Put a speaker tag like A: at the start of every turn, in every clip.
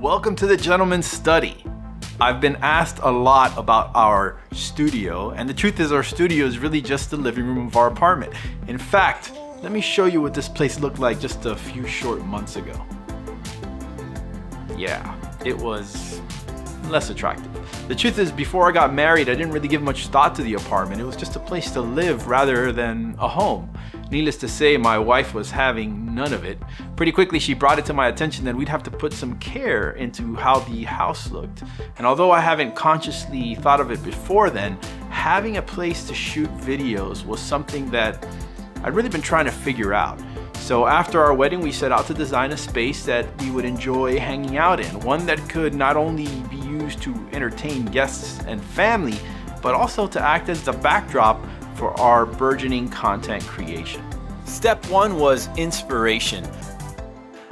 A: Welcome to the Gentleman's Study. I've been asked a lot about our studio, and the truth is our studio is really just the living room of our apartment. In fact, let me show you what this place looked like just a few short months ago. Yeah, it was less attractive. The truth is, before I got married, I didn't really give much thought to the apartment. It was just a place to live rather than a home. Needless to say, my wife was having none of it. Pretty quickly, she brought it to my attention that we'd have to put some care into how the house looked. And although I haven't consciously thought of it before then, having a place to shoot videos was something that I'd really been trying to figure out. So after our wedding, we set out to design a space that we would enjoy hanging out in, one that could not only be used to entertain guests and family, but also to act as the backdrop for our burgeoning content creation. Step one was inspiration.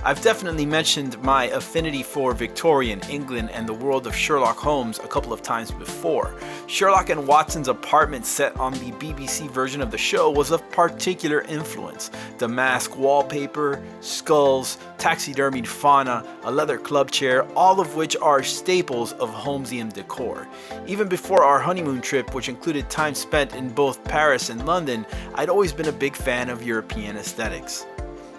A: I've definitely mentioned my affinity for Victorian England and the world of Sherlock Holmes a couple of times before. Sherlock and Watson's apartment set on the BBC version of the show was of particular influence. Damask wallpaper, skulls, taxidermied fauna, a leather club chair, all of which are staples of Holmesian decor. Even before our honeymoon trip, which included time spent in both Paris and London, I'd always been a big fan of European aesthetics.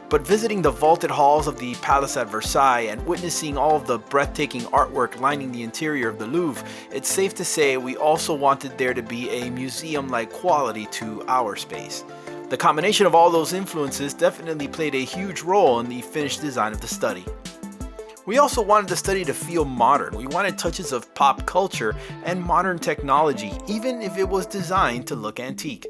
A: But visiting the vaulted halls of the Palace at Versailles and witnessing all of the breathtaking artwork lining the interior of the Louvre, it's safe to say we also wanted there to be a museum-like quality to our space. The combination of all those influences definitely played a huge role in the finished design of the study. We also wanted the study to feel modern. We wanted touches of pop culture and modern technology, even if it was designed to look antique.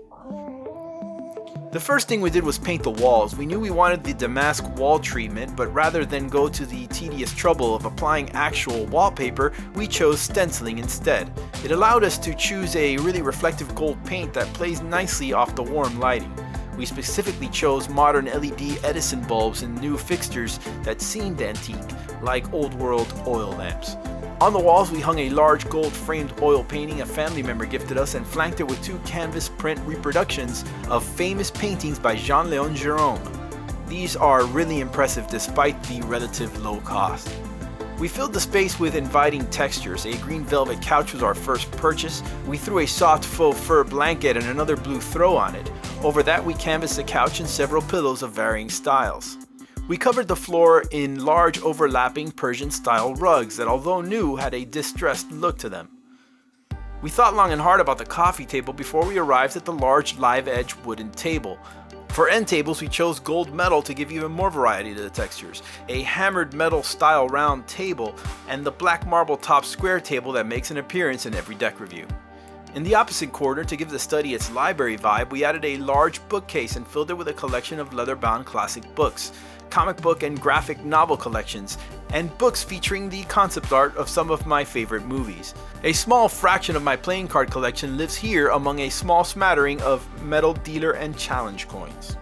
A: The first thing we did was paint the walls. We knew we wanted the damask wall treatment, but rather than go to the tedious trouble of applying actual wallpaper, we chose stenciling instead. It allowed us to choose a really reflective gold paint that plays nicely off the warm lighting. We specifically chose modern LED Edison bulbs and new fixtures that seemed antique, like old-world oil lamps. On the walls, we hung a large gold-framed oil painting a family member gifted us and flanked it with two canvas print reproductions of famous paintings by Jean-Léon Gérôme. These are really impressive despite the relative low cost. We filled the space with inviting textures. A green velvet couch was our first purchase. We threw a soft faux fur blanket and another blue throw on it. Over that, we canvassed the couch and several pillows of varying styles. We covered the floor in large overlapping Persian-style rugs that, although new, had a distressed look to them. We thought long and hard about the coffee table before we arrived at the large live-edge wooden table. For end tables, we chose gold metal to give even more variety to the textures, a hammered metal style round table, and the black marble top square table that makes an appearance in every deck review. In the opposite corner, to give the study its library vibe, we added a large bookcase and filled it with a collection of leather-bound classic books, comic book and graphic novel collections, and books featuring the concept art of some of my favorite movies. A small fraction of my playing card collection lives here among a small smattering of metal dealer and challenge coins.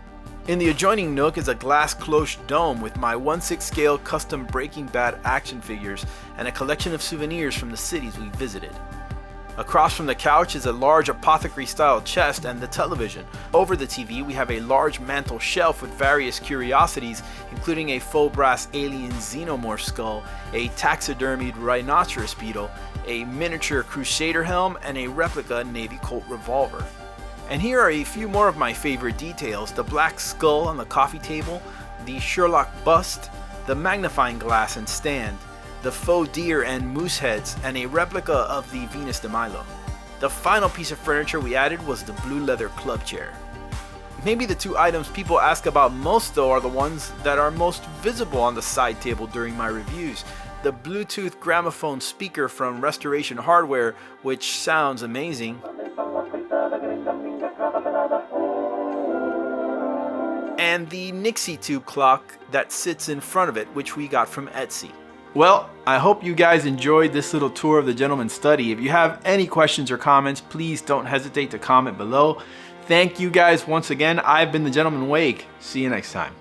A: In the adjoining nook is a glass cloche dome with my 1/6 scale custom Breaking Bad action figures and a collection of souvenirs from the cities we visited. Across from the couch is a large apothecary-style chest and the television. Over the TV, we have a large mantel shelf with various curiosities, including a faux brass alien xenomorph skull, a taxidermied rhinoceros beetle, a miniature Crusader helm, and a replica Navy Colt revolver. And here are a few more of my favorite details: the black skull on the coffee table, the Sherlock bust, the magnifying glass and stand, the faux deer and moose heads, and a replica of the Venus de Milo. The final piece of furniture we added was the blue leather club chair. Maybe the two items people ask about most though are the ones that are most visible on the side table during my reviews. The Bluetooth gramophone speaker from Restoration Hardware, which sounds amazing, and the Nixie tube clock that sits in front of it, which we got from Etsy. Well, I hope you guys enjoyed this little tour of the Gentleman's Study. If you have any questions or comments, please don't hesitate to comment below. Thank you guys once again. I've been the Gentleman Wake. See you next time.